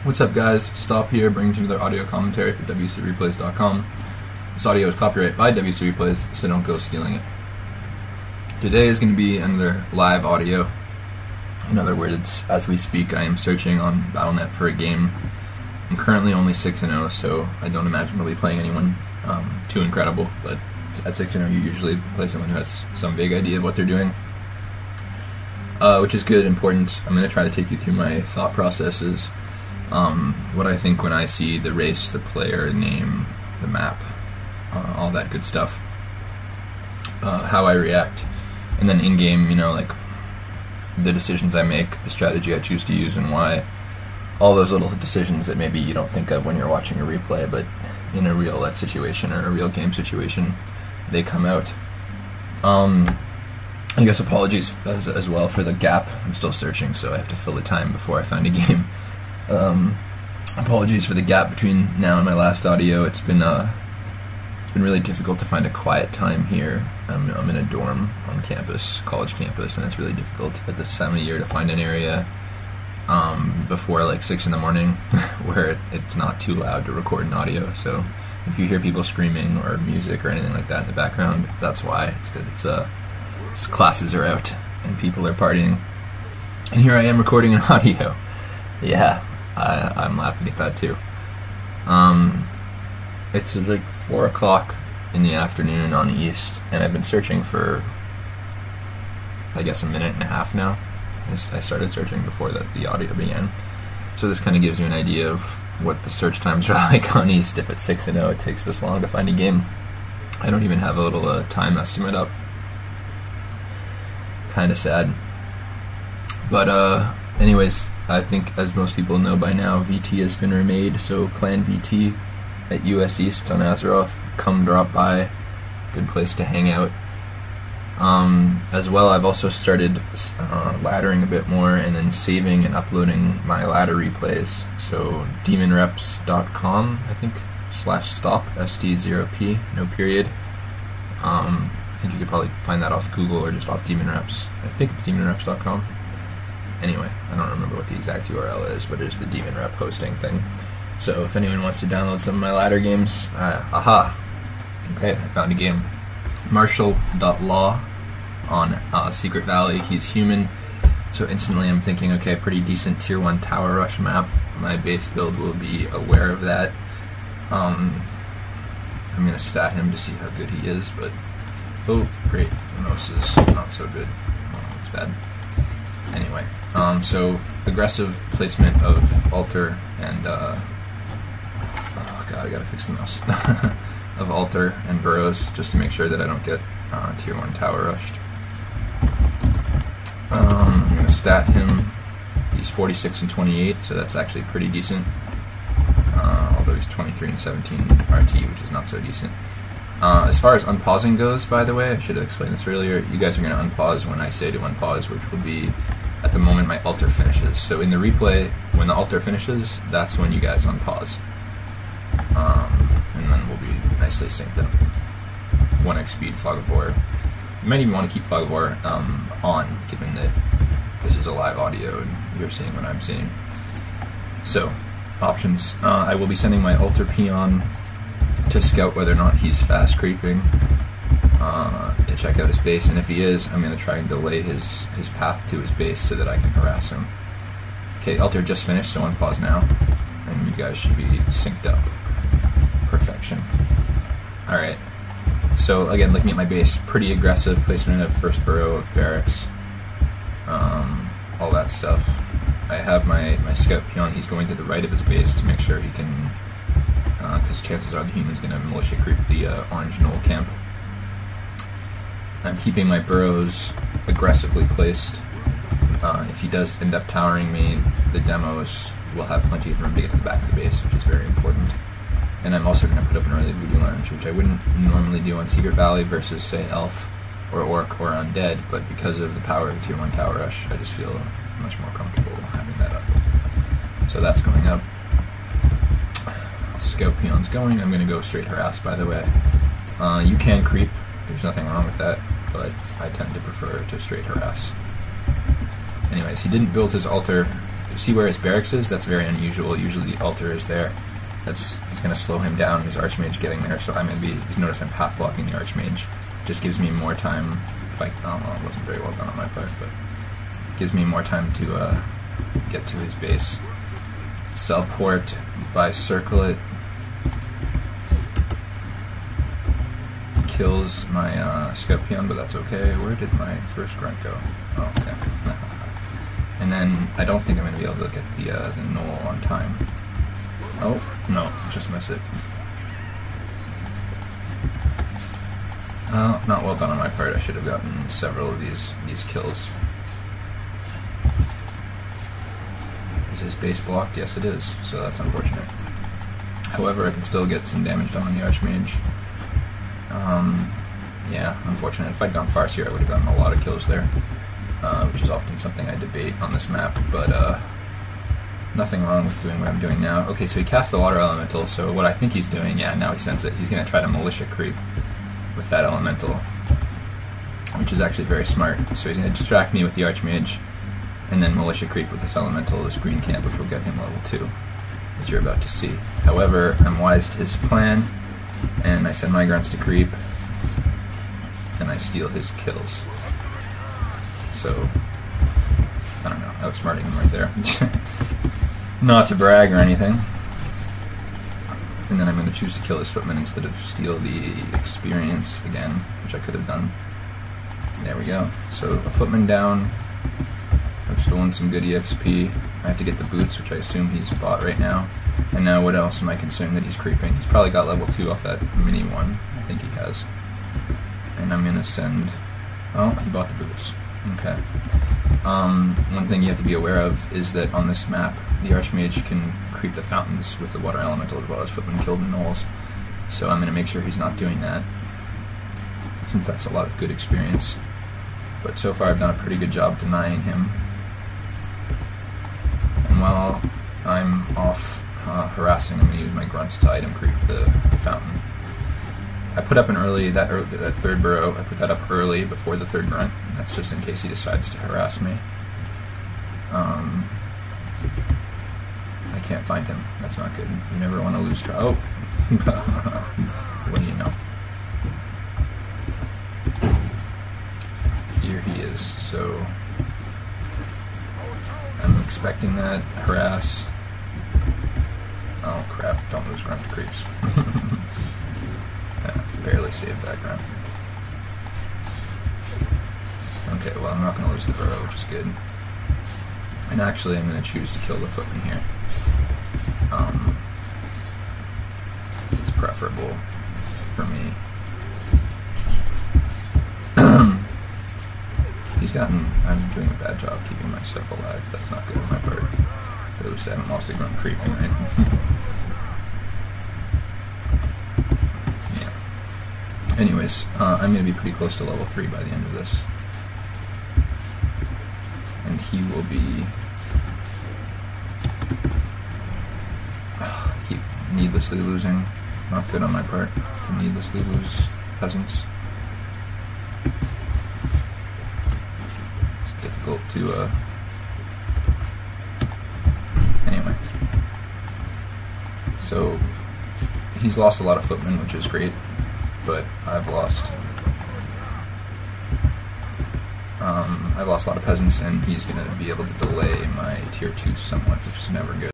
What's up, guys? St0p here, bringing you another audio commentary for WCReplays.com. This audio is copyright by WCReplays, so don't go stealing it. Today is going to be another live audio. In other words, as we speak, I am searching on Battle.net for a game. I'm currently only 6-0, so I don't imagine I'll be playing anyone too incredible, but at 6-0 you usually play someone who has some vague idea of what they're doing. Which is good, important. I'm going to try to take you through my thought processes. What I think when I see the race, the player, name, the map, all that good stuff, how I react, and then in-game, like the decisions I make, the strategy I choose to use, and why. All those little decisions that maybe you don't think of when you're watching a replay, but in a real life situation or a real game situation, they come out. I guess apologies as well for the gap. I'm still searching, so I have to fill the time before I find a game. Apologies for the gap between now and my last audio. It's been really difficult to find a quiet time here. I'm in a dorm on campus, college campus, and it's really difficult at this time of year to find an area before like 6 in the morning where it's not too loud to record an audio. So if you hear people screaming or music or anything like that in the background, that's why. It's because classes are out and people are partying, and here I am recording an audio. Yeah, I'm laughing at that too. It's like 4 o'clock in the afternoon on East, and I've been searching for, I guess, a minute and a half now. I started searching before the audio began, so this kind of gives you an idea of what the search times are like on East. If it's 6-0, it takes this long to find a game. I don't even have a little time estimate up. Kind of sad. But anyways, I think, as most people know by now, VT has been remade, so Clan VT at US East on Azeroth, come drop by, good place to hang out. As well, I've also started laddering a bit more and then saving and uploading my ladder replays, so demonreps.com, I think, /stop, St0p, no period. I think you could probably find that off Google or just off demonreps. I think it's demonreps.com. Anyway, I don't remember what the exact URL is, but it's the Demon Rep hosting thing. So if anyone wants to download some of my ladder games, aha! Okay, I found a game. Marshall.law on Secret Valley. He's human, so instantly I'm thinking, okay, pretty decent tier 1 tower rush map. My base build will be aware of that. I'm going to stat him to see how good he is, but oh, great, Mouse is not so good. Oh, it's bad. Anyway, so aggressive placement of altar and oh god, I gotta fix the mouse. Of altar and burrows, just to make sure that I don't get tier 1 tower rushed. I'm gonna stat him. He's 46 and 28, so that's actually pretty decent. Although he's 23 and 17 RT, which is not so decent. As far as unpausing goes, by the way, I should have explained this earlier. You guys are going to unpause when I say to unpause, which will be at the moment my altar finishes. So in the replay, when the altar finishes, that's when you guys unpause. And then we'll be nicely synced up. 1x speed Fog of War. You might even want to keep Fog of War on, given that this is a live audio and you're seeing what I'm seeing. So, options. I will be sending my altar peon to scout whether or not he's fast creeping, to check out his base, and if he is, I'm going to try and delay his path to his base so that I can harass him. Okay, altar just finished, so unpause now, and you guys should be synced up. Perfection. Alright, so again, looking at my base, pretty aggressive placement of first burrow, of barracks, all that stuff. I have my scout peon, he's going to the right of his base to make sure he can, because chances are the human's going to militia creep the orange knoll camp. I'm keeping my burrows aggressively placed. If he does end up towering me, the demos will have plenty of room to get to the back of the base, which is very important. And I'm also going to put up an early voodoo lounge, which I wouldn't normally do on Secret Valley versus, say, elf or orc or undead, but because of the power of the tier 1 tower rush, I just feel much more comfortable having that up. So that's going up. Scout peon's going. I'm going to go straight harass, by the way. You can creep, there's nothing wrong with that, but I tend to prefer to straight harass. Anyways, he didn't build his altar see where his barracks is? That's very unusual. Usually the altar is there. He's going to slow him down, his Archmage getting there, so I'm going to be, notice I'm path blocking the Archmage. Just gives me more time, if I don't know, it wasn't very well done on my part, but gives me more time to get to his base. Cell port by circle it. Kills my scout peon, but that's okay. Where did my first grunt go? Oh, okay. And then I don't think I'm going to be able to get the knoll on time. Oh, no, just miss it. Not well done on my part. I should have gotten several of these kills. Is his base blocked? Yes, it is, so that's unfortunate. However, I can still get some damage done on the Archmage. Yeah, unfortunate. If I'd gone Farseer, I would have gotten a lot of kills there, which is often something I debate on this map, but nothing wrong with doing what I'm doing now. Okay, so he cast the Water Elemental, so what I think he's doing, yeah, now he sends it. He's going to try to Militia creep with that Elemental, which is actually very smart. So he's going to distract me with the Archmage, and then Militia creep with this Elemental, this green camp, which will get him level 2, as you're about to see. However, I'm wise to his plan, and I send my grunts to creep, and I steal his kills. So, I don't know, outsmarting him right there. Not to brag or anything. And then I'm going to choose to kill his footman instead of steal the experience again, which I could have done. There we go. So, a footman down. I've stolen some good EXP. I have to get the boots, which I assume he's bought right now. And now what else am I concerned that he's creeping? He's probably got level 2 off that mini one. I think he has. And I'm going to send... Oh, he bought the boots. Okay. One thing you have to be aware of is that on this map, the Archmage can creep the fountains with the Water Elemental as well as footman killed the gnolls. So I'm going to make sure he's not doing that, since that's a lot of good experience. But so far I've done a pretty good job denying him. And while I'm off harassing, I'm going to use my grunts to item creep the fountain. I put up that third burrow, I put that up early before the third grunt. That's just in case he decides to harass me. I can't find him. That's not good. You never want to lose track. Oh! What do you know? Here he is. So I'm expecting that. Harass. Oh crap, don't lose grunt to creeps. Yeah, barely saved that grunt. Okay, well I'm not going to lose the burrow, which is good. And actually I'm going to choose to kill the footman here. It's preferable for me. I'm doing a bad job keeping myself alive. That's not good on my part. But at least I haven't lost a grunt creeping, right? Yeah. Anyways, I'm going to be pretty close to level 3 by the end of this. And he will be... keep needlessly losing. Not good on my part to needlessly lose peasants. It's difficult to, Anyway. So, he's lost a lot of footmen, which is great, but I've lost a lot of peasants, and he's going to be able to delay my tier 2 somewhat, which is never good.